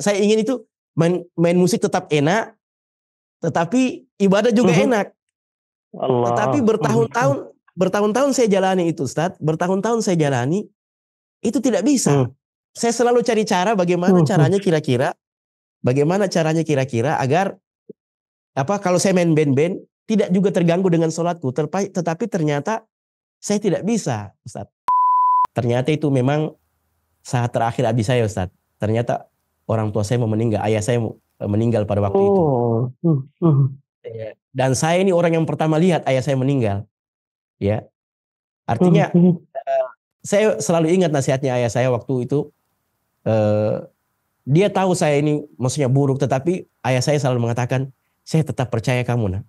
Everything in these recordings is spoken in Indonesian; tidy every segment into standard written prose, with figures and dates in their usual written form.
saya ingin itu main musik tetap enak, tetapi ibadah juga enak. Allah. Tetapi bertahun-tahun saya jalani itu, Ustaz. Bertahun-tahun saya jalani, itu tidak bisa. Saya selalu cari cara bagaimana caranya kira-kira agar kalau saya main band-band tidak juga terganggu dengan sholatku. Tetapi ternyata saya tidak bisa, Ustaz. Ternyata itu memang saat terakhir abdi saya, Ustaz. Ternyata orang tua saya mau meninggal, ayah saya meninggal pada waktu itu. Dan saya ini orang yang pertama lihat ayah saya meninggal. Ya, artinya saya selalu ingat nasihatnya ayah saya waktu itu. Dia tahu saya ini maksudnya buruk, tetapi ayah saya selalu mengatakan, saya tetap percaya kamu, nak.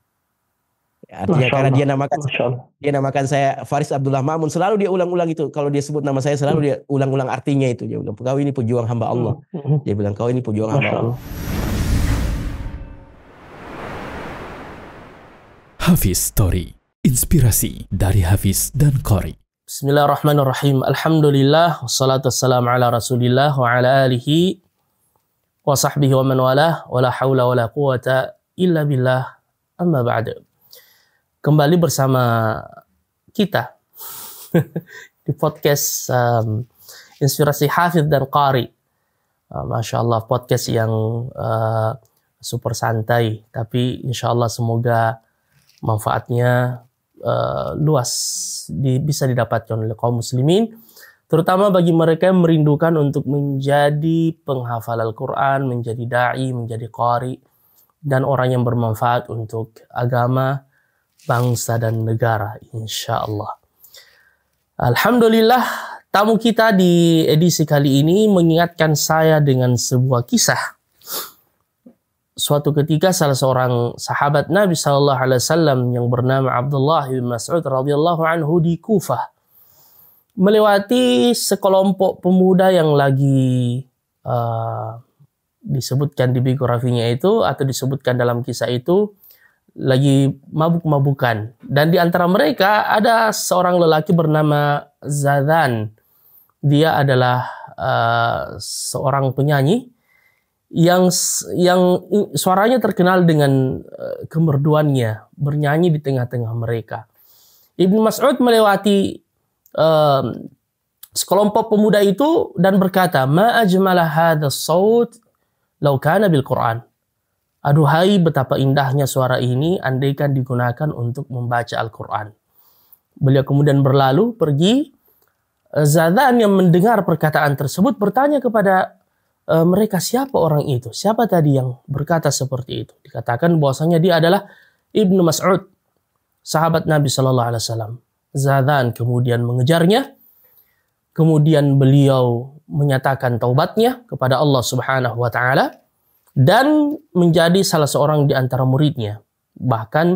Artinya karena dia namakan saya Faris Abdullah Ma'mun, selalu dia ulang-ulang itu. Kalau dia sebut nama saya selalu dia ulang-ulang artinya itu. Dia bilang, kau ini pejuang hamba Allah. Dia bilang, kau ini pejuang hamba Allah. Hafiz Story, inspirasi dari Hafiz dan Qori. Bismillahirrahmanirrahim. Alhamdulillah, wassalatu wassalamu ala Rasulillah wa ala alihi wa sahbihi wa man walah, wa la hawla wa la quwata illa billah, amma ba'da. Kembali bersama kita di podcast Inspirasi Hafiz dan Qari. Masya Allah, podcast yang super santai, tapi insya Allah semoga manfaatnya luas bisa didapatkan oleh kaum muslimin, terutama bagi mereka yang merindukan untuk menjadi penghafal Al-Quran, menjadi da'i, menjadi qari, dan orang yang bermanfaat untuk agama, bangsa dan negara, insya Allah. Alhamdulillah, tamu kita di edisi kali ini mengingatkan saya dengan sebuah kisah. Suatu ketika salah seorang sahabat Nabi SAW yang bernama Abdullah bin Mas'ud radhiyallahu anhu di Kufah melewati sekelompok pemuda yang lagi disebutkan di biografinya itu, atau disebutkan dalam kisah itu, lagi mabuk-mabukan. Dan di antara mereka ada seorang lelaki bernama Zadhan. Dia adalah seorang penyanyi yang suaranya terkenal dengan kemerduannya, bernyanyi di tengah-tengah mereka. Ibnu Mas'ud melewati sekelompok pemuda itu dan berkata, "Ma ajmala hadha as-saut law kana bil Qur'an." Aduhai, betapa indahnya suara ini andaikan digunakan untuk membaca Al-Quran. Beliau kemudian berlalu pergi. Zadhan yang mendengar perkataan tersebut bertanya kepada mereka, siapa orang itu? Siapa tadi yang berkata seperti itu? Dikatakan bahwasanya dia adalah Ibnu Mas'ud, sahabat Nabi SAW. Zadhan kemudian mengejarnya. Kemudian beliau menyatakan taubatnya kepada Allah Subhanahu wa Ta'ala dan menjadi salah seorang di antara muridnya. Bahkan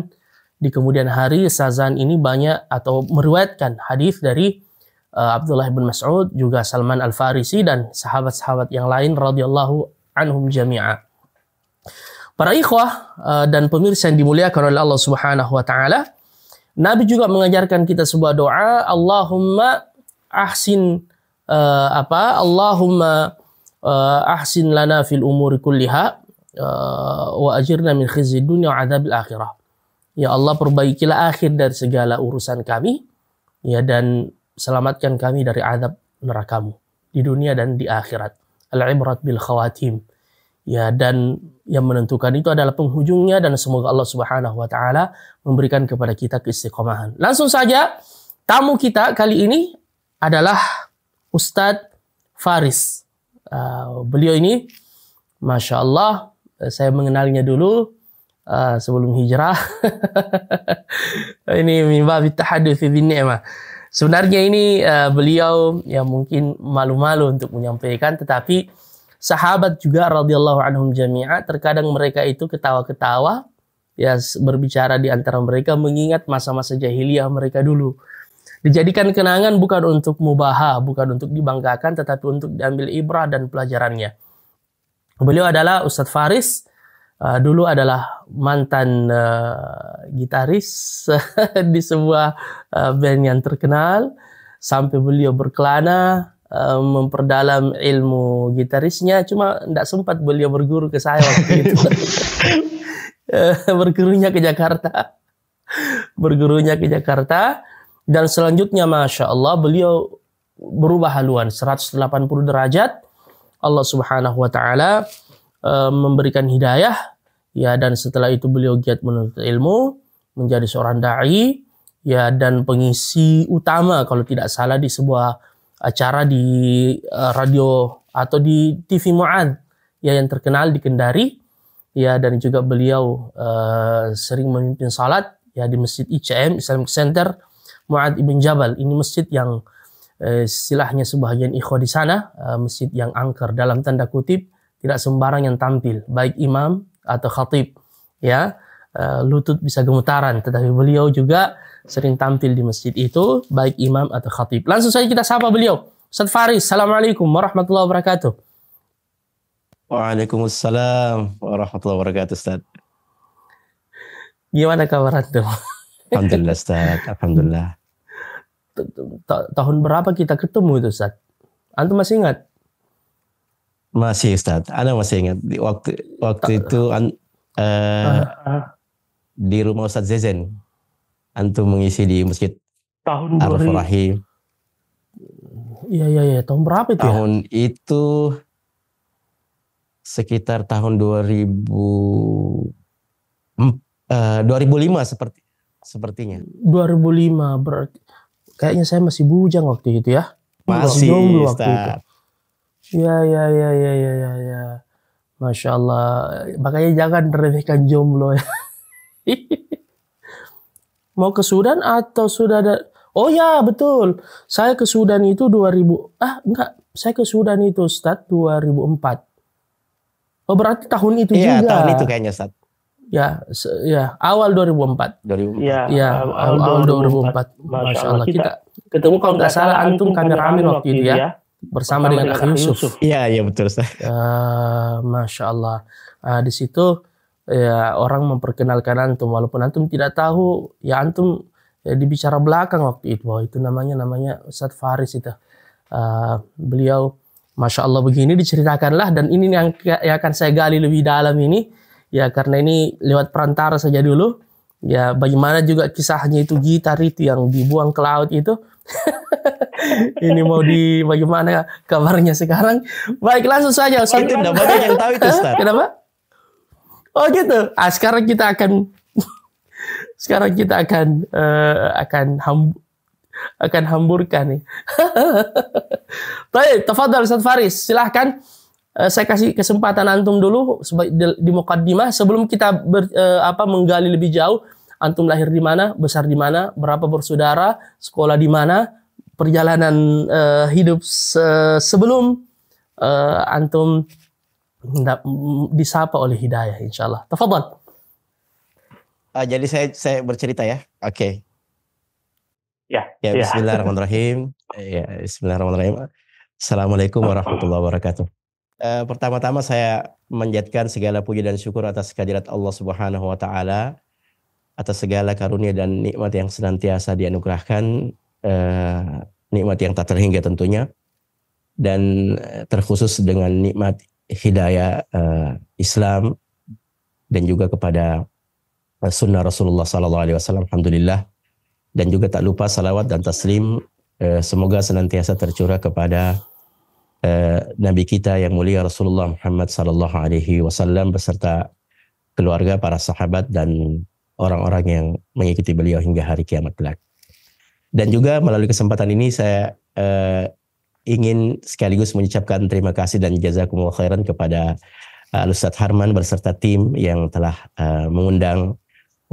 di kemudian hari Zadhan ini banyak atau meriwayatkan hadis dari Abdullah bin Mas'ud, juga Salman Al-Farisi dan sahabat-sahabat yang lain radhiyallahu anhum jami'a. Para ikhwah dan pemirsa yang dimuliakan oleh Allah Subhanahu wa Ta'ala, Nabi juga mengajarkan kita sebuah doa, Allahumma ahsin Allahumma ahsin lana fil umuri kulliha wa ajirna min khizyi dunya wa adzabil akhirah. Ya Allah, perbaikilah akhir dari segala urusan kami, ya, dan selamatkan kami dari azab neraka-Mu di dunia dan di akhirat. Al-ibrat bil khawatim. Ya, dan yang menentukan itu adalah penghujungnya, dan semoga Allah Subhanahu wa Ta'ala memberikan kepada kita keistiqomahan. Langsung saja, tamu kita kali ini adalah Ustadz Faris. Beliau ini, Masya Allah, saya mengenalinya dulu sebelum hijrah. Ini mimba bitahadduts bin ni'mah. Sebenarnya ini beliau ya mungkin malu-malu untuk menyampaikan, tetapi sahabat juga radhiyallahu anhum jami'a, terkadang mereka itu ketawa-ketawa, ya, berbicara di antara mereka mengingat masa-masa jahiliyah mereka dulu. Dijadikan kenangan bukan untuk mubaha, bukan untuk dibanggakan, tetapi untuk diambil ibrah dan pelajarannya. Beliau adalah Ustadz Faris, dulu adalah mantan gitaris di sebuah band yang terkenal, sampai beliau berkelana memperdalam ilmu gitarisnya, cuma tidak sempat beliau berguru ke saya waktu itu. Bergurunya ke Jakarta. Bergurunya ke Jakarta. Dan selanjutnya Masya Allah beliau berubah haluan 180 derajat. Allah Subhanahu wa Ta'ala memberikan hidayah, ya, dan setelah itu beliau giat menuntut ilmu, menjadi seorang dai, ya, dan pengisi utama kalau tidak salah di sebuah acara di radio atau di TV Mu'ad, ya, yang terkenal di Kendari, ya, dan juga beliau sering memimpin salat, ya, di Masjid ICM Islamic Center Mu'ad Ibn Jabal. Ini masjid yang istilahnya sebagian ikhwah di sana, masjid yang angker dalam tanda kutip, tidak sembarang yang tampil, baik imam atau khatib, ya, lutut bisa gemetaran, tetapi beliau juga sering tampil di masjid itu, baik imam atau khatib. Langsung saja kita sapa beliau. Ustaz Faris, Assalamualaikum warahmatullahi wabarakatuh. Waalaikumsalam warahmatullahi wabarakatuh, Ustaz. Gimana kabar antum? Alhamdulillah, Ustaz. Alhamdulillah. Tahun berapa kita ketemu itu, Ustaz? Antum masih ingat? Masih, Ustaz. Ana masih ingat waktu itu di rumah Ustaz Zezen. Antum mengisi di masjid tahun Ar-Rahim. Iya. Tahun berapa itu? Tahun itu sekitar tahun 2005 sepertinya. 2005 berarti kayaknya saya masih bujang waktu itu, ya. Masih jomblo waktu Ustaz. itu. Ya. Masya Allah. Makanya jangan remehkan jomblo, ya. Mau ke Sudan atau sudah ada? Oh ya, betul. Saya ke Sudan itu 2000. Enggak. Saya ke Sudan itu, Ustaz, 2004. Oh, berarti tahun itu juga. Iya, tahun itu kayaknya, Ustaz. Ya, awal 2004. 2004. Ya, awal 2004. Masya Allah. Kita ketemu kalau nggak salah antum kameramen waktu itu, ya. Bersama dengan Akh Yusuf. Iya, betul, Ustaz. Masya Allah. Di situ ya orang memperkenalkan antum, walaupun antum tidak tahu, ya antum dibicara belakang waktu itu. Wah, itu namanya Ustaz Faris itu. Beliau Masya Allah begini diceritakanlah, dan ini yang akan saya gali lebih dalam ini, ya, karena ini lewat perantara saja dulu, ya, bagaimana juga kisahnya itu gitar itu yang dibuang ke laut itu. Ini mau bagaimana kabarnya sekarang? Baik, langsung saja. Itu tidak banyak yang tahu itu, Ustaz. Kenapa? Oh gitu. Sekarang kita akan hamburkan nih. Baik, tafadhal Ustaz Faris, silahkan. Saya kasih kesempatan antum dulu di mukaddimah sebelum kita menggali lebih jauh. Antum lahir di mana, besar di mana, berapa bersaudara, sekolah di mana, perjalanan hidup sebelum antum disapa oleh hidayah, insyaallah. Tafadhal. Jadi saya bercerita, ya. Oke. Ya. Bismillahirrahmanirrahim. Bismillahirrahmanirrahim. Assalamualaikum warahmatullahi wabarakatuh. Pertama-tama saya menjadikan segala puji dan syukur atas kehadirat Allah Subhanahu wa Ta'ala, atas segala karunia dan nikmat yang senantiasa dianugerahkan, nikmat yang tak terhingga tentunya, dan terkhusus dengan nikmat hidayah Islam, dan juga kepada sunnah Rasulullah SAW, alhamdulillah. Dan juga tak lupa salawat dan taslim semoga senantiasa tercurah kepada Nabi kita yang mulia Rasulullah Muhammad SAW beserta keluarga, para sahabat, dan orang-orang yang mengikuti beliau hingga hari kiamat kelak. Dan juga melalui kesempatan ini saya ingin sekaligus mengucapkan terima kasih dan jazakumullah khairan kepada Ustaz Harman beserta tim yang telah mengundang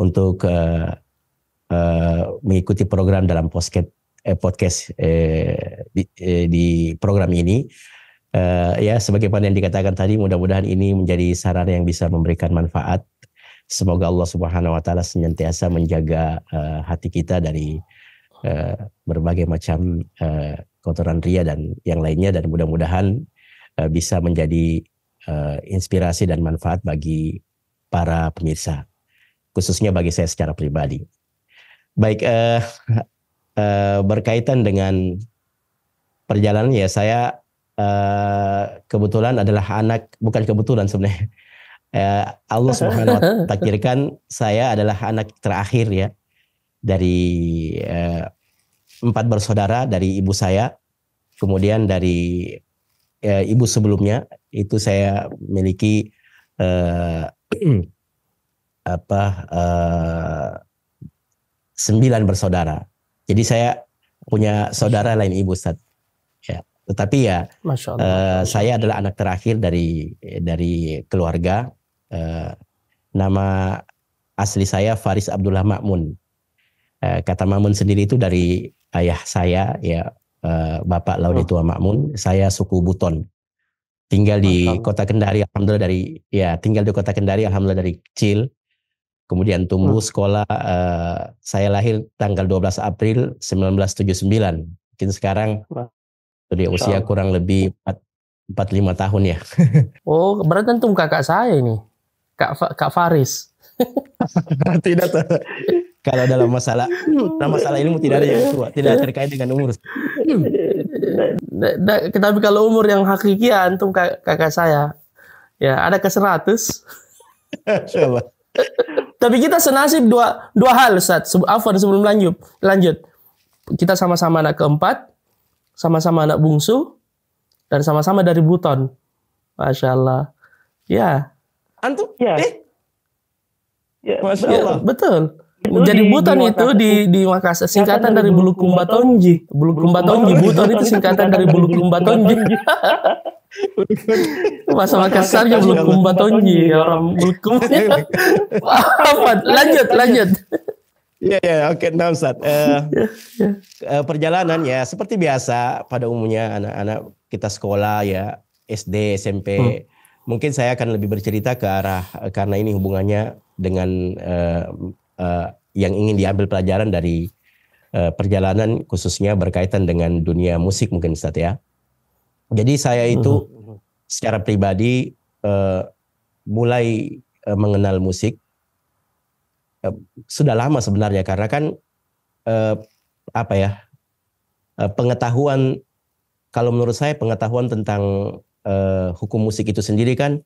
untuk mengikuti program dalam podcast di program ini. Ya, sebagaimana yang dikatakan tadi, mudah-mudahan ini menjadi sarana yang bisa memberikan manfaat. Semoga Allah Subhanahu wa Ta'ala senantiasa menjaga hati kita dari berbagai macam kotoran ria dan yang lainnya, dan mudah-mudahan bisa menjadi inspirasi dan manfaat bagi para pemirsa, khususnya bagi saya secara pribadi. Baik, berkaitan dengan perjalanan ya saya kebetulan adalah bukan kebetulan sebenarnya. Allah Subhanahu wa Ta'ala takdirkan saya adalah anak terakhir ya dari 4 bersaudara dari ibu saya, kemudian dari ibu sebelumnya itu saya memiliki 9 bersaudara. Jadi saya punya saudara lain ibu, Ustaz. Ya, tetapi ya Masya Allah. saya adalah anak terakhir dari keluarga. Nama asli saya Faris Abdullah Ma'mun. Kata Ma'mun sendiri itu dari ayah saya ya, Bapak Laudetua Ma'mun. Saya suku Buton. Tinggal di Kota Kendari, alhamdulillah tinggal di Kota Kendari alhamdulillah dari kecil. Kemudian tumbuh sekolah, saya lahir tanggal 12 April 1979. Mungkin sekarang sudah usia kurang lebih 45 tahun ya. Oh, berarti antum kakak saya ini. Kak Faris. Tidak. Kalau dalam masalah ilmu tidak ada yang tua, tidak terkait dengan umur. Tapi kalau umur yang hakiki antum kakak saya. Ya, ada ke 100. Coba. Tapi kita senasib dua hal, Ustaz. Afwan, sebelum lanjut. Kita sama-sama anak keempat, sama-sama anak bungsu, dan sama-sama dari Buton. Masya Allah. Ya. Antum? Ya. Masya Allah. Betul. Jadi Buton itu di Makassar singkatan dari Bulukumba Tonji. Bulukumba Tonji. Buton itu singkatan dari Bulukumba Tonji. Masa Makassarnya Bulukumba Tonji, orang Bulukumba. Lanjut. Iya, oke, nah Ustaz. Perjalanan ya seperti biasa pada umumnya anak-anak kita sekolah ya, SD, SMP. Mungkin saya akan lebih bercerita ke arah karena ini hubungannya dengan yang ingin diambil pelajaran dari perjalanan khususnya berkaitan dengan dunia musik mungkin Ustaz ya. Jadi saya itu secara pribadi mulai mengenal musik sudah lama sebenarnya karena kan pengetahuan, kalau menurut saya pengetahuan tentang hukum musik itu sendiri kan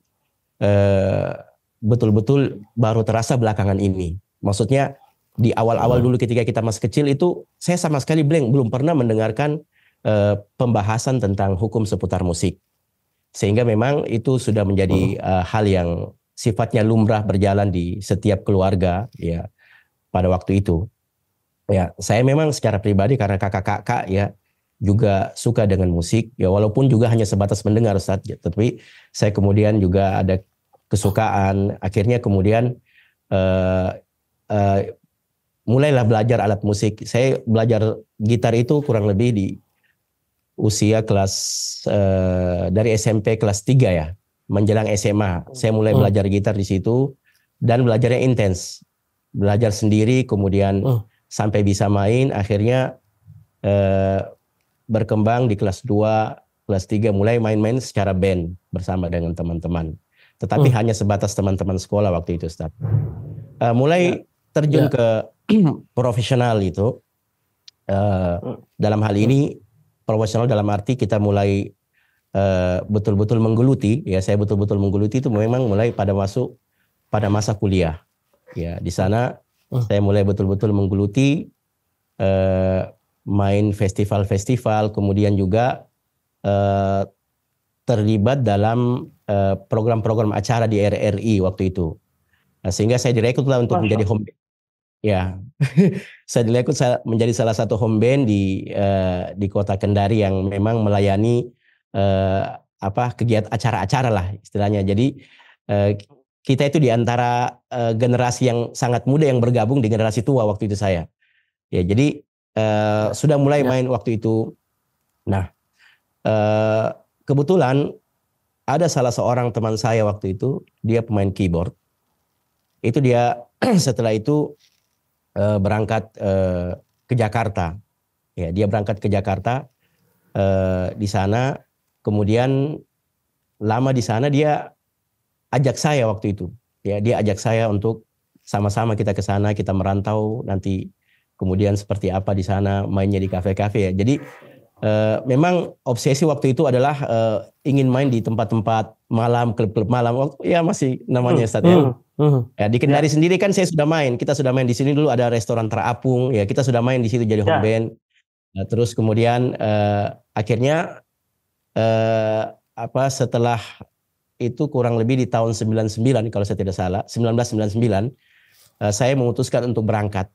betul-betul baru terasa belakangan ini. Maksudnya di awal-awal dulu ketika kita masih kecil itu saya sama sekali belum pernah mendengarkan pembahasan tentang hukum seputar musik. Sehingga memang itu sudah menjadi hal yang sifatnya lumrah berjalan di setiap keluarga ya pada waktu itu. Ya, saya memang secara pribadi karena kakak-kakak ya juga suka dengan musik ya, walaupun juga hanya sebatas mendengar Ustaz, ya, tapi saya kemudian juga ada kesukaan, akhirnya kemudian mulailah belajar alat musik. Saya belajar gitar itu kurang lebih di usia kelas dari SMP kelas 3 ya, menjelang SMA. Saya mulai belajar gitar di situ dan belajarnya intens. Belajar sendiri kemudian sampai bisa main, akhirnya berkembang di kelas 2, kelas 3 mulai main-main secara band bersama dengan teman-teman. Tetapi hanya sebatas teman-teman sekolah waktu itu, Ustaz. Mulai terjun ke profesional itu. Dalam hal ini profesional dalam arti kita mulai betul-betul menggeluti. Ya, saya betul-betul menggeluti itu memang mulai pada masa kuliah. Ya, di sana saya mulai betul-betul menggeluti, main festival-festival, kemudian juga terlibat dalam program-program acara di RRI waktu itu. Nah, sehingga saya direkrutlah untuk menjadi home band. Ya, saya direkrut menjadi salah satu home band di Kota Kendari yang memang melayani kegiatan acara-acara lah istilahnya. Jadi kita itu di antara generasi yang sangat muda yang bergabung di generasi tua waktu itu saya. Ya, jadi sudah mulai main waktu itu. Nah, kebetulan ada salah seorang teman saya waktu itu, dia pemain keyboard. Itu dia setelah itu berangkat ke Jakarta. Ya, dia berangkat ke Jakarta. Di sana, kemudian lama di sana dia ajak saya waktu itu. Ya, dia ajak saya untuk sama-sama kita ke sana, kita merantau nanti kemudian seperti apa di sana, mainnya di kafe-kafe ya. Jadi Memang obsesi waktu itu adalah ingin main di tempat-tempat malam, klub-klub malam. Ya masih namanya Ustaz ya. Ya di Kendari sendiri kan saya sudah main. Kita sudah main di sini dulu ada restoran Terapung. Ya kita sudah main di situ jadi home band. Terus kemudian akhirnya setelah itu kurang lebih di tahun 99 kalau saya tidak salah, 1999 saya memutuskan untuk berangkat.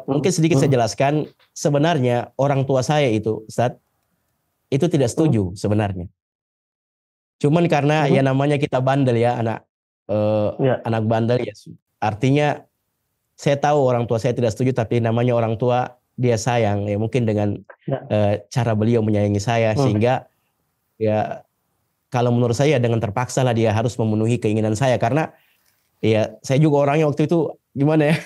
Mungkin sedikit saya jelaskan, sebenarnya orang tua saya itu, Ustaz, itu tidak setuju sebenarnya. Cuman karena ya namanya kita bandel ya, anak bandel ya. Artinya saya tahu orang tua saya tidak setuju, tapi namanya orang tua dia sayang ya, mungkin dengan cara beliau menyayangi saya sehingga ya kalau menurut saya dengan terpaksa lah dia harus memenuhi keinginan saya karena ya saya juga orangnya waktu itu gimana ya,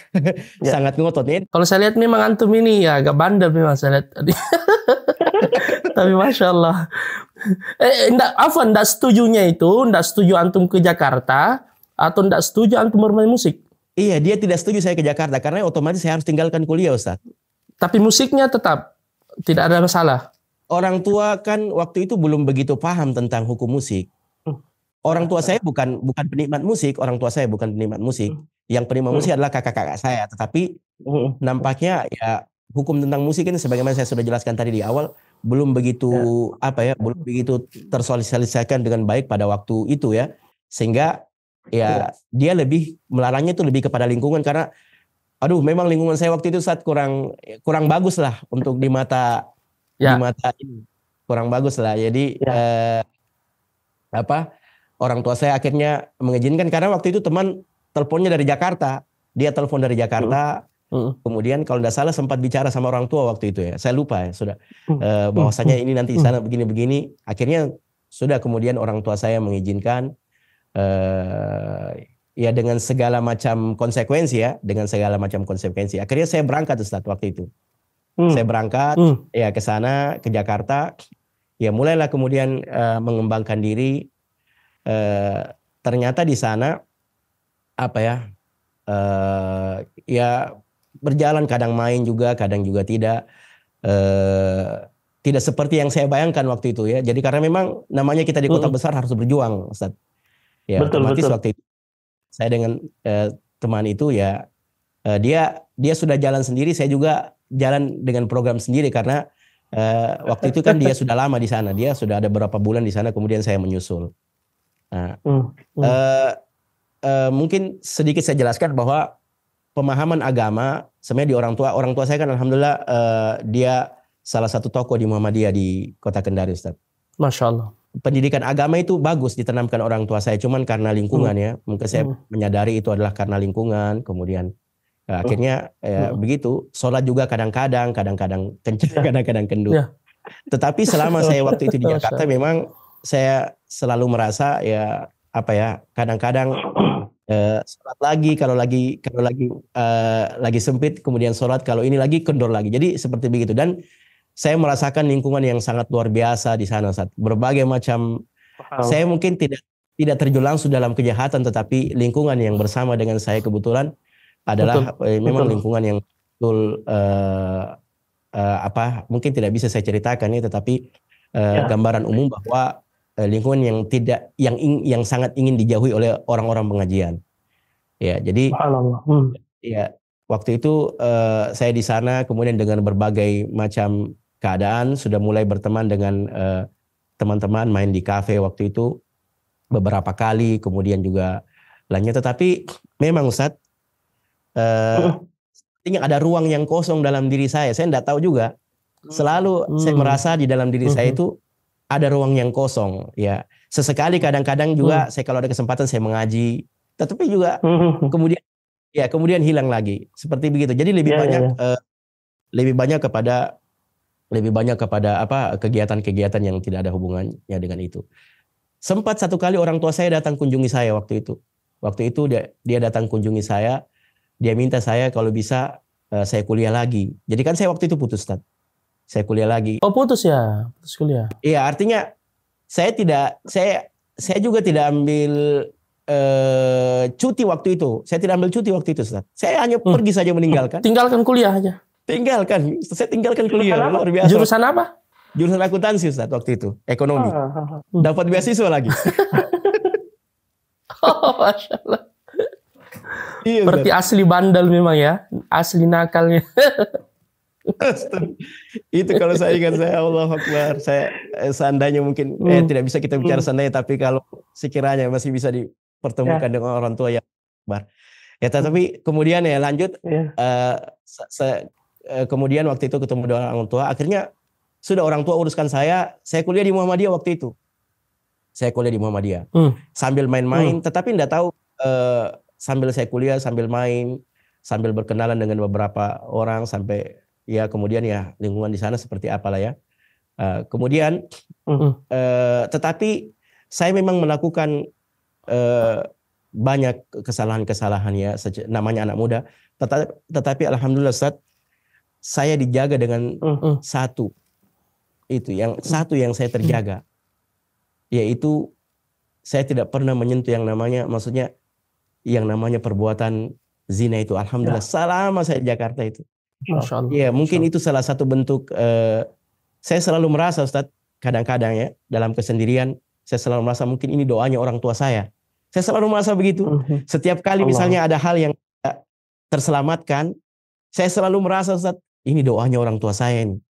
sangat ngotot nih. Kalau saya lihat memang antum ini ya agak bandel memang saya lihat tadi. Tapi Masya Allah. Enggak setujunya itu, enggak setuju antum ke Jakarta atau enggak setuju antum bermain musik? Iya, dia tidak setuju saya ke Jakarta karena otomatis saya harus tinggalkan kuliah, Ustaz. Tapi musiknya tetap tidak ada masalah. Orang tua kan waktu itu belum begitu paham tentang hukum musik. Orang tua saya bukan penikmat musik, orang tua saya bukan penikmat musik. Yang penikmat musik adalah kakak-kakak saya. Tetapi nampaknya ya hukum tentang musik ini sebagaimana saya sudah jelaskan tadi di awal belum begitu belum begitu tersosialisasikan dengan baik pada waktu itu ya. Sehingga ya dia lebih melarangnya itu lebih kepada lingkungan karena memang lingkungan saya waktu itu saat kurang bagus lah untuk di mata ini. Kurang bagus lah. Jadi orang tua saya akhirnya mengizinkan karena waktu itu teman teleponnya dari Jakarta. Dia telepon dari Jakarta. Kemudian kalau tidak salah sempat bicara sama orang tua waktu itu ya. Saya lupa ya sudah bahwasanya ini nanti di sana begini-begini. Akhirnya sudah kemudian orang tua saya mengizinkan ya dengan segala macam konsekuensi ya, Akhirnya saya berangkat Ustaz waktu itu. Saya berangkat ya ke sana ke Jakarta. Ya mulailah kemudian mengembangkan diri. Ternyata di sana ya berjalan, kadang main juga, kadang juga tidak. Tidak seperti yang saya bayangkan waktu itu ya. Jadi karena memang namanya kita di kota besar harus berjuang, Ustaz. Ya otomatis waktu itu saya dengan teman itu ya dia sudah jalan sendiri, saya juga jalan dengan program sendiri karena waktu itu kan dia sudah lama di sana, dia sudah ada beberapa bulan di sana, kemudian saya menyusul. Nah, mungkin sedikit saya jelaskan bahwa pemahaman agama sebenarnya di orang tua saya kan alhamdulillah dia salah satu tokoh di Muhammadiyah di Kota Kendari, Ustaz. Masya Allah. Pendidikan agama itu bagus ditanamkan orang tua saya, cuman karena lingkungan ya, mungkin saya menyadari itu adalah karena lingkungan, kemudian akhirnya begitu. Sholat juga kadang-kadang kencang, kadang-kadang kendor. Tetapi selama saya waktu itu di Jakarta memang saya selalu merasa ya kadang-kadang sholat lagi kalau lagi sempit, kemudian sholat kalau ini lagi kendor lagi. Jadi seperti begitu dan saya merasakan lingkungan yang sangat luar biasa di sana, Ustaz. Berbagai macam saya mungkin tidak terjun langsung dalam kejahatan, tetapi lingkungan yang bersama dengan saya kebetulan adalah memang lingkungan yang betul mungkin tidak bisa saya ceritakan ya, tetapi gambaran umum bahwa lingkungan yang sangat ingin dijauhi oleh orang-orang pengajian. Ya, jadi ya waktu itu saya di sana kemudian dengan berbagai macam keadaan sudah mulai berteman dengan teman-teman, main di kafe waktu itu beberapa kali, kemudian juga lainnya. Tetapi memang Ustaz, sepertinya ada ruang yang kosong dalam diri saya. Saya tidak tahu juga. Selalu saya merasa di dalam diri saya itu ada ruang yang kosong. Ya, sesekali kadang-kadang juga saya kalau ada kesempatan saya mengaji, tetapi juga kemudian hilang lagi. Seperti begitu. Jadi lebih banyak kepada kegiatan-kegiatan yang tidak ada hubungannya dengan itu. Sempat satu kali orang tua saya datang kunjungi saya waktu itu. Waktu itu dia datang kunjungi saya, dia minta saya kalau bisa saya kuliah lagi. Jadi kan saya waktu itu putus, Ustaz. Saya kuliah lagi. Oh, putus kuliah. Iya, artinya saya juga tidak ambil cuti waktu itu. Saya tidak ambil cuti waktu itu, Ustaz. Saya hanya pergi saja meninggalkan. Tinggalkan kuliah aja. Tinggalkan, saya tinggalkan kuliah, Jurusan apa? luar biasa. Jurusan apa? Jurusan akuntansi Ustaz waktu itu, ekonomi. Dapat beasiswa lagi. Oh, Masya Allah. Iya, Berarti Ustaz. asli bandel memang ya, asli nakalnya. Itu kalau saya ingat, saya Allah Akbar, saya seandainya mungkin tidak bisa kita bicara seandainya, tapi kalau sekiranya masih bisa dipertemukan dengan orang tua yang Akbar. Ya, tapi kemudian ya lanjut, kemudian waktu itu ketemu dengan orang tua, akhirnya sudah orang tua uruskan saya kuliah di Muhammadiyah waktu itu. Saya kuliah di Muhammadiyah sambil main-main, tetapi tidak tahu sambil saya kuliah, sambil main, sambil berkenalan dengan beberapa orang, sampai ya kemudian ya lingkungan di sana seperti apalah ya. Kemudian tetapi saya memang melakukan banyak kesalahan-kesalahan ya, namanya anak muda. Tetapi alhamdulillah Ustaz, saya dijaga dengan satu yang saya terjaga, yaitu saya tidak pernah menyentuh yang namanya perbuatan zina itu. Alhamdulillah selama saya di Jakarta itu. Masya Allah. Ya, mungkin itu salah satu bentuk saya selalu merasa Ustaz, kadang-kadang ya dalam kesendirian saya selalu merasa mungkin ini doanya orang tua saya. Saya selalu merasa begitu. Setiap kali misalnya ada hal yang terselamatkan, saya selalu merasa Ustaz, ini doanya orang tua saya ini.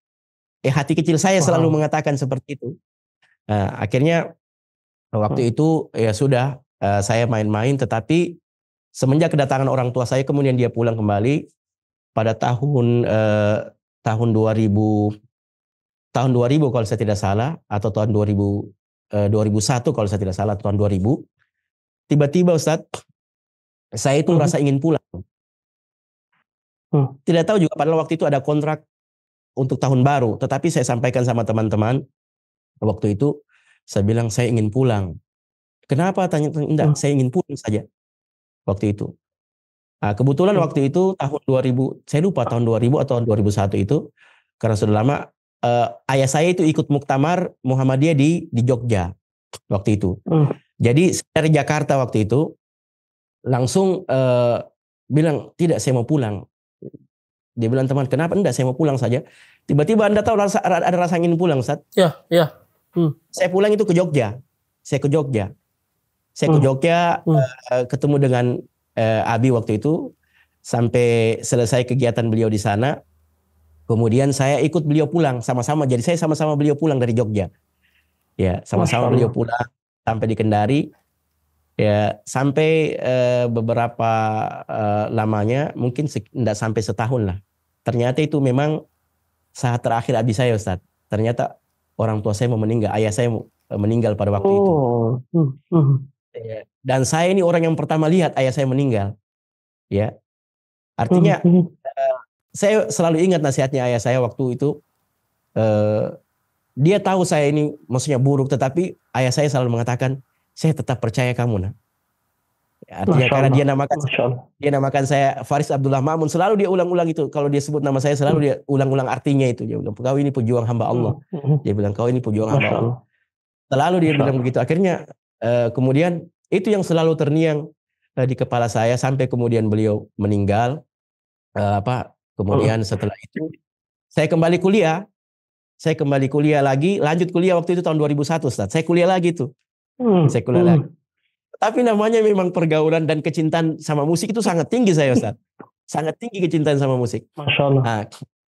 Hati kecil saya selalu mengatakan seperti itu. Akhirnya waktu itu ya sudah, saya main-main, tetapi semenjak kedatangan orang tua saya, kemudian dia pulang kembali pada tahun 2000 kalau saya tidak salah, atau tahun 2001 kalau saya tidak salah, tahun 2000. Tiba-tiba Ustaz, saya itu merasa ingin pulang. Tidak tahu juga, padahal waktu itu ada kontrak untuk tahun baru, tetapi saya sampaikan sama teman-teman waktu itu, saya bilang saya ingin pulang. Kenapa? Tanya, enggak, saya ingin pulang saja waktu itu. Kebetulan waktu itu tahun 2000, saya lupa tahun 2000 atau tahun 2001 itu, karena sudah lama, ayah saya itu ikut muktamar Muhammadiyah di Jogja waktu itu. Jadi dari Jakarta waktu itu langsung bilang, tidak, saya mau pulang. Dia bilang, teman, kenapa? Enggak, saya mau pulang saja. Tiba-tiba Anda tahu ada rasa ingin pulang, Ustaz? Ya. Saya pulang itu ke Jogja. Saya ke Jogja, ketemu dengan Abi waktu itu, sampai selesai kegiatan beliau di sana. Kemudian saya ikut beliau pulang sama-sama. Jadi saya sama-sama beliau pulang dari Jogja. Ya, sama-sama beliau pulang sampai di Kendari. Ya, sampai beberapa lamanya, mungkin tidak sampai setahun lah. Ternyata itu memang saat terakhir abi saya, Ustaz. Ternyata orang tua saya mau meninggal, ayah saya meninggal pada waktu itu. Ya. Dan saya ini orang yang pertama lihat ayah saya meninggal. Ya, artinya saya selalu ingat nasihatnya ayah saya waktu itu. Dia tahu saya ini maksudnya buruk, tetapi ayah saya selalu mengatakan, saya tetap percaya kamu, nak. Artinya karena dia namakan saya Faris Abdullah Ma'mun, selalu dia ulang-ulang itu. Kalau dia sebut nama saya, selalu dia ulang-ulang artinya itu. Dia bilang, kau ini pejuang hamba Allah. Dia bilang, kau ini pejuang hamba Allah. Selalu dia bilang begitu. Akhirnya kemudian itu yang selalu terngiang di kepala saya sampai kemudian beliau meninggal. Kemudian setelah itu saya kembali kuliah. Saya kembali kuliah lagi, lanjut kuliah waktu itu tahun 2001, Ustaz. Saya kuliah lagi tuh. Saya kuliah lagi. Tapi namanya memang pergaulan dan kecintaan sama musik itu sangat tinggi saya, Ustaz. Sangat tinggi kecintaan sama musik. Masya Allah. Nah,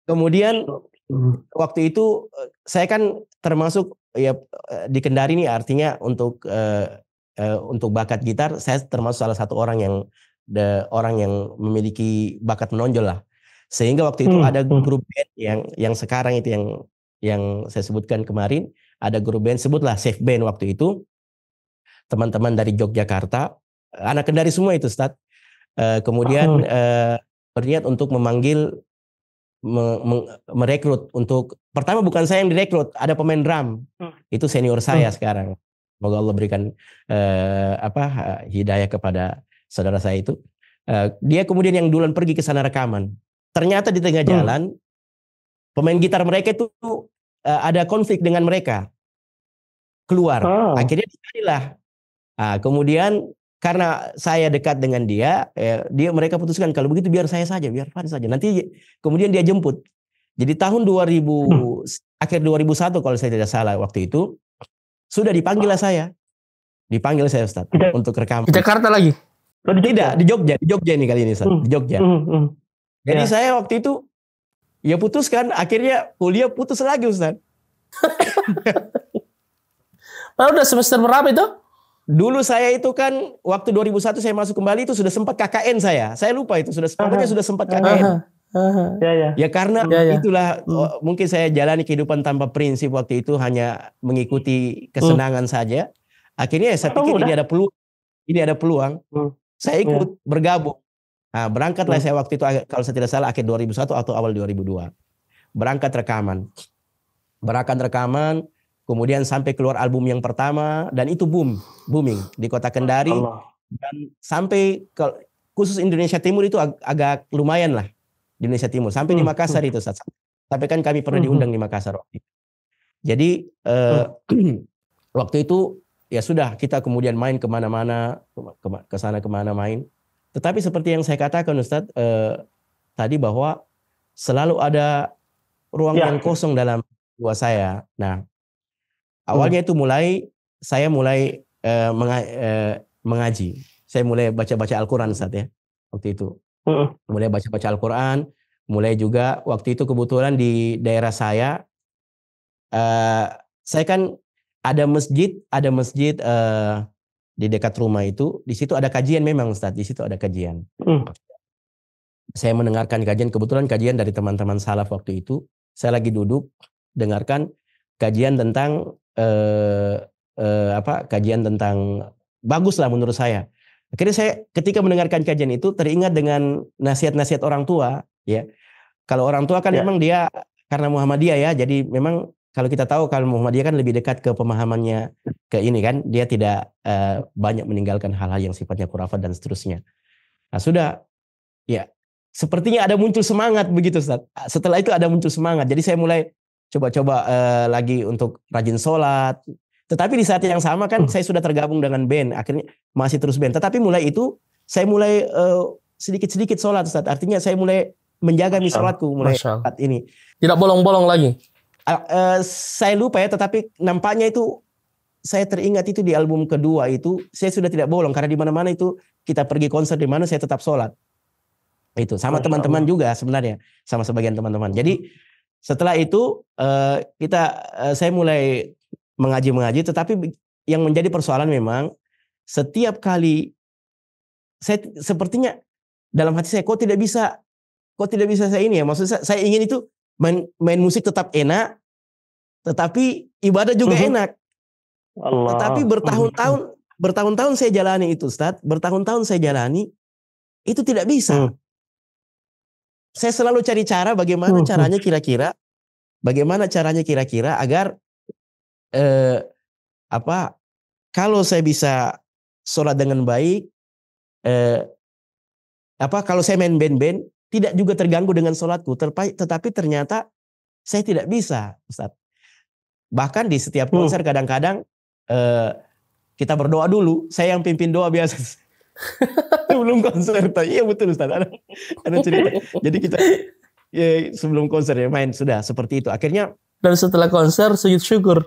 kemudian waktu itu saya kan termasuk ya di Kendari ini, artinya untuk bakat gitar saya termasuk salah satu orang yang memiliki bakat menonjol lah. Sehingga waktu itu ada grup band yang sekarang itu yang saya sebutkan kemarin, ada grup band, sebutlah Safe Band waktu itu. Teman-teman dari Yogyakarta, anak Kendari semua itu, Ustaz. Kemudian berniat untuk merekrut untuk, pertama bukan saya yang direkrut, ada pemain drum. Itu senior saya sekarang. Semoga Allah berikan hidayah kepada saudara saya itu. Dia kemudian yang duluan pergi ke sana rekaman. Ternyata di tengah jalan pemain gitar mereka itu ada konflik dengan mereka. Keluar. Akhirnya dicarilah. Kemudian karena saya dekat dengan dia, mereka putuskan kalau begitu biar saya saja, biar Faris saja. Nanti kemudian dia jemput. Jadi tahun 2000 akhir 2001 kalau saya tidak salah waktu itu sudah dipanggil saya. Dipanggil saya Ustaz untuk rekaman. Di Jakarta lagi? Tidak, di Jogja ini kali ini Ustaz, di Jogja. Jadi saya waktu itu ya putuskan, akhirnya kuliah putus lagi Ustaz. Udah semester berapa itu? Dulu saya itu kan waktu 2001 saya masuk kembali itu sudah sempat KKN saya. Saya lupa itu sudah sempat KKN. Ya karena itulah mungkin saya jalani kehidupan tanpa prinsip waktu itu, hanya mengikuti kesenangan saja. Akhirnya saya pikir ini ada peluang. Saya ikut bergabung. Nah, berangkatlah saya waktu itu kalau saya tidak salah akhir 2001 atau awal 2002. Berangkat rekaman. Kemudian sampai keluar album yang pertama dan itu booming di Kota Kendari. Dan sampai khusus Indonesia Timur itu agak lumayan lah. Di Indonesia Timur sampai di Makassar itu sampai kan kami pernah diundang di Makassar waktu itu. Jadi waktu itu ya sudah, kita kemudian main kemana-mana, ke sana kemana main. Tetapi seperti yang saya katakan Ustadz tadi, bahwa selalu ada ruang yang kosong dalam jiwa saya. Nah, awalnya itu saya mulai mengaji. Saya mulai baca-baca Al-Quran Ustadz ya waktu itu. Mulai baca-baca Al-Quran, mulai juga waktu itu kebetulan di daerah saya kan ada masjid di dekat rumah itu, di situ ada kajian memang Ustadz, di situ ada kajian. Saya mendengarkan kajian, kebetulan kajian dari teman-teman salaf waktu itu, saya lagi duduk dengarkan kajian tentang kajian tentang bagus lah menurut saya. Akhirnya saya ketika mendengarkan kajian itu teringat dengan nasihat-nasihat orang tua ya. Kalau orang tua kan memang dia karena Muhammadiyah ya, jadi memang kalau kita tahu kalau Muhammadiyah kan lebih dekat ke pemahamannya ke ini kan, dia tidak banyak meninggalkan hal-hal yang sifatnya khurafat dan seterusnya. Nah sudah ya, sepertinya ada muncul semangat begitu Ustaz. Setelah itu ada muncul semangat, jadi saya mulai coba-coba lagi untuk rajin sholat. Tetapi di saat yang sama kan saya sudah tergabung dengan band, akhirnya masih terus band. Tetapi mulai itu saya mulai sedikit-sedikit sholat Ustaz. Artinya saya mulai menjaga sholatku mulai saat ini. Tidak bolong-bolong lagi. Saya lupa ya, tetapi nampaknya itu saya teringat itu di album kedua itu saya sudah tidak bolong, karena di mana-mana itu kita pergi konser di mana saya tetap sholat. Itu sama teman-teman juga sebenarnya, sama sebagian teman-teman. Jadi setelah itu saya mulai mengaji, tetapi yang menjadi persoalan memang setiap kali saya sepertinya dalam hati saya kok tidak bisa saya ini ya, maksudnya saya ingin itu main musik tetap enak, tetapi ibadah juga enak. Tetapi bertahun-tahun saya jalani itu Ustaz, bertahun-tahun saya jalani itu tidak bisa. Saya selalu cari cara bagaimana caranya kira-kira agar kalau saya bisa sholat dengan baik, kalau saya main band-band tidak juga terganggu dengan sholatku, tetapi ternyata saya tidak bisa Ustaz. Bahkan di setiap konser kadang-kadang kita berdoa dulu, saya yang pimpin doa biasa sebelum konser. Iya betul Ustaz, ada cerita. Jadi kita sebelum konser ya main sudah seperti itu. Akhirnya dan setelah konser sujud syukur.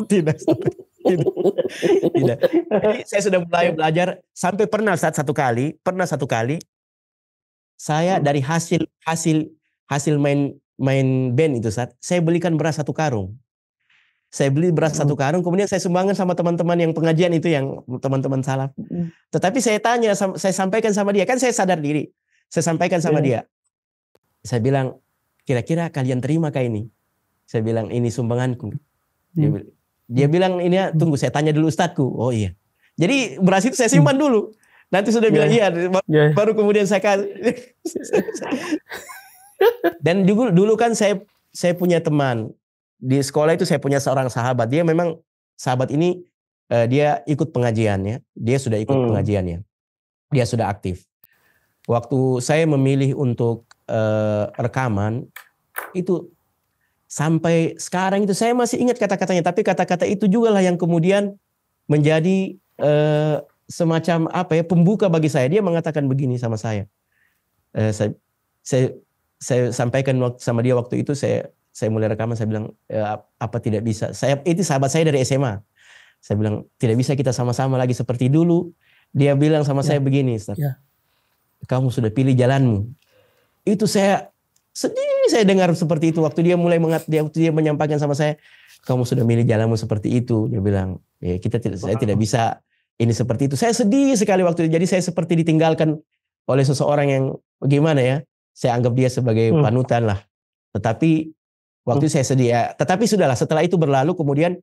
Tidak. Jadi saya sudah mulai belajar sampai pernah satu kali saya dari hasil main band itu saya belikan beras 1 karung. Saya beli beras 1 karung, kemudian saya sumbangkan sama teman-teman yang pengajian itu, yang teman-teman salaf. Tetapi saya sampaikan sama dia, kan saya sadar diri. Saya sampaikan sama dia. Saya bilang, kira-kira kalian terima kah ini? Saya bilang, ini sumbanganku. Dia bilang, ini ya, tunggu saya tanya dulu ustadku. Oh iya. Jadi beras itu saya simpan dulu. Nanti sudah bilang iya, baru kemudian saya kasih. Dan dulu kan saya punya teman. Di sekolah itu saya punya seorang sahabat. Dia memang sahabat ini dia ikut pengajiannya. Dia sudah ikut pengajiannya. Dia sudah aktif. Waktu saya memilih untuk rekaman itu sampai sekarang itu saya masih ingat kata-katanya. Tapi kata-kata itu juga lah yang kemudian menjadi semacam apa ya, pembuka bagi saya. Dia mengatakan begini sama saya. Saya sampaikan sama dia waktu itu, saya mulai rekaman, saya bilang apa tidak bisa. Itu sahabat saya dari SMA. Saya bilang tidak bisa kita sama-sama lagi seperti dulu. Dia bilang sama saya begini, Ustaz. Kamu sudah pilih jalanmu. Itu saya sedih, saya dengar seperti itu waktu dia mulai waktu dia menyampaikan sama saya, kamu sudah milih jalanmu seperti itu. Dia bilang, ya saya tidak bisa ini seperti itu. Saya sedih sekali waktu itu. Jadi saya seperti ditinggalkan oleh seseorang yang bagaimana ya? Saya anggap dia sebagai panutan lah. Tetapi waktu itu saya sedih ya. Tetapi sudahlah, setelah itu berlalu, kemudian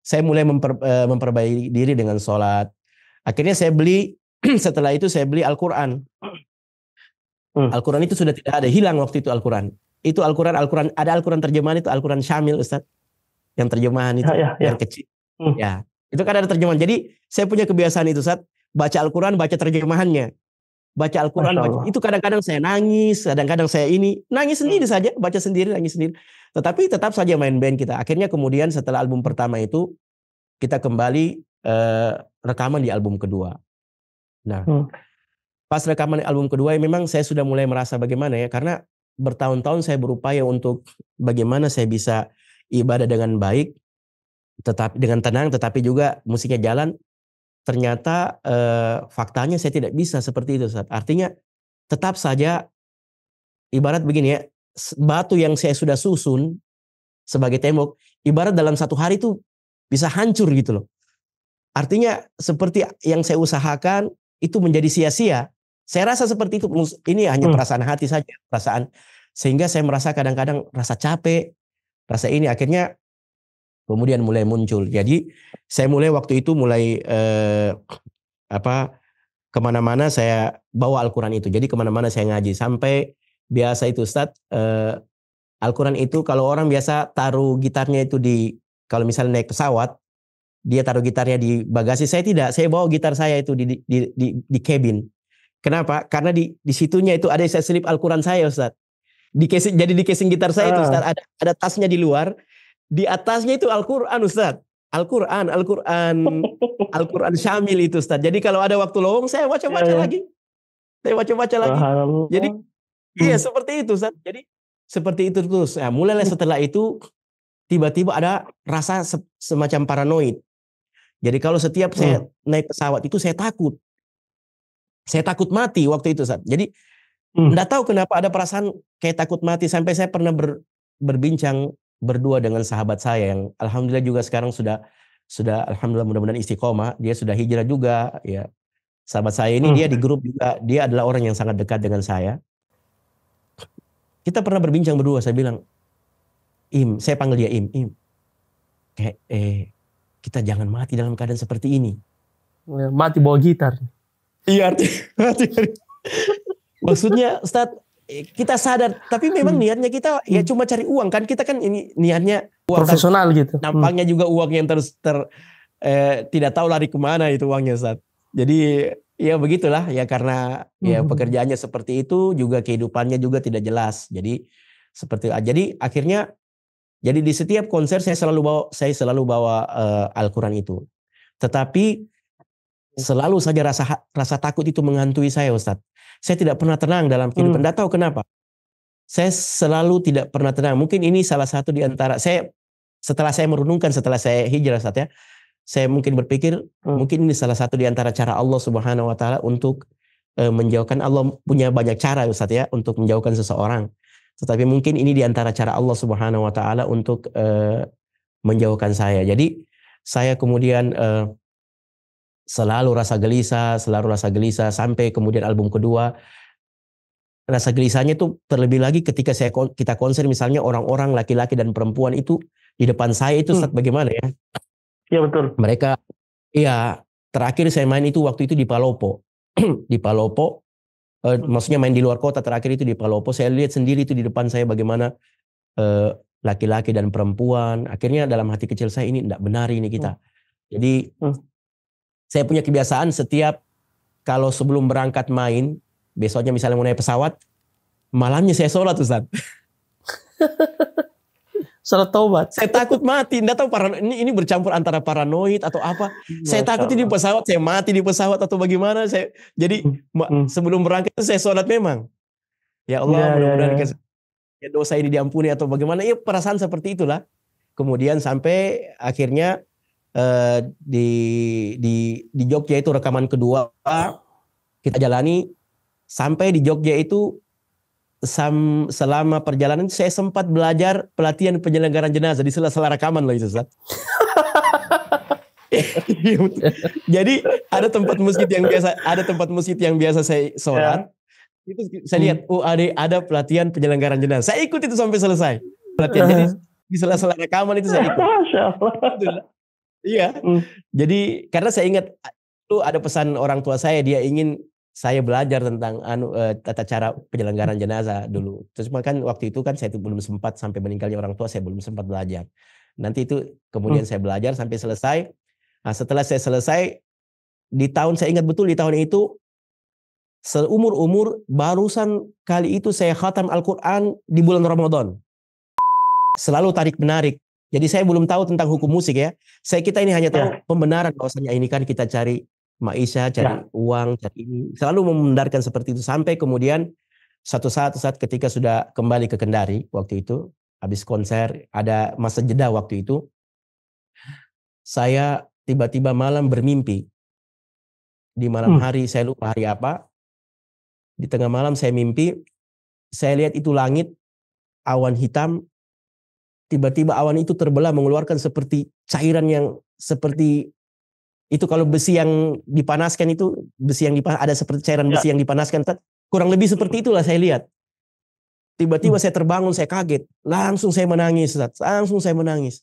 saya mulai memperbaiki diri dengan sholat. Akhirnya saya beli, setelah itu saya beli Al-Quran. Al-Quran itu sudah tidak ada, hilang waktu itu Al-Quran. Itu Al-Quran, ada Al-Quran terjemahan, itu Al-Quran Syamil, Ustaz. Yang terjemahan itu, yang kecil. Ya, itu kan ada terjemahan. Jadi saya punya kebiasaan itu, Ustaz, baca Al-Quran, baca terjemahannya. Baca Al-Quran, itu kadang-kadang saya nangis, kadang-kadang saya nangis sendiri saja, baca sendiri, nangis sendiri. Tetapi tetap saja main band kita. Akhirnya kemudian setelah album pertama itu, kita kembali rekaman di album kedua. Nah, pas rekaman di album kedua, memang saya sudah mulai merasa bagaimana ya, karena bertahun-tahun saya berupaya untuk bagaimana saya bisa ibadah dengan baik, tetapi dengan tenang, tetapi juga musiknya jalan. Ternyata faktanya saya tidak bisa seperti itu, Ustaz. Artinya tetap saja ibarat begini ya, batu yang saya sudah susun sebagai tembok, ibarat dalam satu hari itu bisa hancur gitu loh. Artinya seperti yang saya usahakan itu menjadi sia-sia. Saya rasa seperti itu. Ini hanya perasaan hati saja, perasaan. Sehingga saya merasa kadang-kadang rasa capek, rasa ini. Akhirnya kemudian mulai muncul. Jadi saya mulai waktu itu kemana-mana saya bawa Al-Quran itu. Jadi kemana-mana saya ngaji. Sampai biasa itu Ustaz, Al-Quran itu kalau orang biasa taruh gitarnya itu kalau misalnya naik pesawat, dia taruh gitarnya di bagasi. Saya tidak, saya bawa gitar saya itu di cabin. Kenapa? Karena di situnya itu ada saya selip Al-Quran saya, Ustaz. Jadi di casing gitar saya itu, Ustaz, ada tasnya di luar. Di atasnya itu Al-Quran, Ustaz. Al-Quran Syamil itu, Ustaz. Jadi kalau ada waktu lowong, saya baca-baca lagi. Saya baca-baca lagi. Jadi iya seperti itu, Ustaz. Jadi seperti itu terus. Nah, mulailah setelah itu tiba-tiba ada rasa semacam paranoid. Jadi kalau setiap saya naik pesawat itu saya takut. Saya takut mati waktu itu, Ustaz. Jadi enggak tahu kenapa ada perasaan kayak takut mati, sampai saya pernah berbincang berdua dengan sahabat saya yang alhamdulillah juga sekarang sudah alhamdulillah mudah-mudahan istiqomah, dia sudah hijrah juga ya. Sahabat saya ini dia di grup juga, dia adalah orang yang sangat dekat dengan saya. Kita pernah berbincang berdua, saya bilang, saya panggil dia Im. Kayak kita jangan mati dalam keadaan seperti ini. Mati bawa gitar. Iya, mati. Maksudnya Ustaz, kita sadar, tapi memang niatnya kita ya cuma cari uang kan, kita kan ini niatnya uang profesional kan, gitu. Nampaknya juga uang yang tidak tahu lari kemana itu uangnya, Ustaz. Jadi ya begitulah ya, karena ya pekerjaannya seperti itu, juga kehidupannya juga tidak jelas. Jadi akhirnya jadi di setiap konser saya selalu bawa Al-Quran itu. Tetapi selalu saja rasa takut itu menghantui saya, Ustaz. Saya tidak pernah tenang dalam kehidupan. Tidak tahu kenapa. Saya selalu tidak pernah tenang. Mungkin ini salah satu di antara setelah saya merenungkan, setelah saya hijrah, Ustaz ya, saya mungkin berpikir mungkin ini salah satu di antara cara Allah Subhanahu Wa Taala untuk menjauhkan. Allah punya banyak cara, Ustaz ya, untuk menjauhkan seseorang. Tetapi mungkin ini di antara cara Allah Subhanahu Wa Taala untuk menjauhkan saya. Jadi saya kemudian selalu rasa gelisah sampai kemudian album kedua. Rasa gelisahnya itu terlebih lagi ketika kita konser, misalnya orang-orang laki-laki dan perempuan itu di depan saya itu, Ustaz, bagaimana ya? Iya betul. Mereka, iya, terakhir saya main itu waktu itu di Palopo. Di Palopo, maksudnya main di luar kota, terakhir itu di Palopo. Saya lihat sendiri itu di depan saya bagaimana laki-laki dan perempuan. Akhirnya dalam hati kecil saya, ini tidak benar ini kita. Jadi saya punya kebiasaan setiap kalau sebelum berangkat main, besoknya misalnya mau naik pesawat, malamnya saya sholat, Ustaz. Salat taubat. Saya takut mati, enggak tahu ini bercampur antara paranoid atau apa. Saya takut di pesawat, saya mati di pesawat atau bagaimana. Jadi sebelum berangkat saya sholat memang. Ya Allah, mudah-mudahan dosa ini diampuni atau bagaimana. Ya perasaan seperti itulah. Kemudian sampai akhirnya di Jogja itu rekaman kedua kita jalani. Sampai di Jogja itu selama perjalanan saya sempat belajar pelatihan penyelenggaraan jenazah di sela-sela rekaman loh itu, Ustaz. Jadi ada tempat masjid yang biasa saya sholat. Itu saya lihat, ada pelatihan penyelenggaraan jenazah. Saya ikut itu sampai selesai pelatihan. Jadi di sela-sela rekaman itu saya ikut. Masya Allah. Iya. Jadi karena saya ingat itu ada pesan orang tua saya, dia ingin saya belajar tentang tata cara penyelenggaraan jenazah dulu. Terus kan waktu itu kan saya belum sempat, sampai meninggalnya orang tua saya belum sempat belajar. Nanti itu kemudian saya belajar sampai selesai. Nah, setelah saya selesai saya ingat betul di tahun itu seumur-umur barusan kali itu saya khatam Al-Quran di bulan Ramadan. Selalu tarik-menarik. Jadi saya belum tahu tentang hukum musik ya. Kita ini hanya tahu pembenaran bahwasanya ini kan kita cari maisha, cari uang, cari ini. Selalu membenarkan seperti itu. Sampai kemudian suatu saat ketika sudah kembali ke Kendari waktu itu, habis konser, ada masa jeda waktu itu, saya tiba-tiba malam bermimpi. Di malam hari, saya lupa hari apa, di tengah malam saya mimpi, saya lihat itu langit, awan hitam, tiba-tiba awan itu terbelah mengeluarkan seperti cairan yang seperti itu kalau besi yang dipanaskan itu, ada seperti cairan besi yang dipanaskan, kurang lebih seperti itulah saya lihat. Tiba-tiba saya terbangun, saya kaget, langsung saya menangis, langsung saya menangis.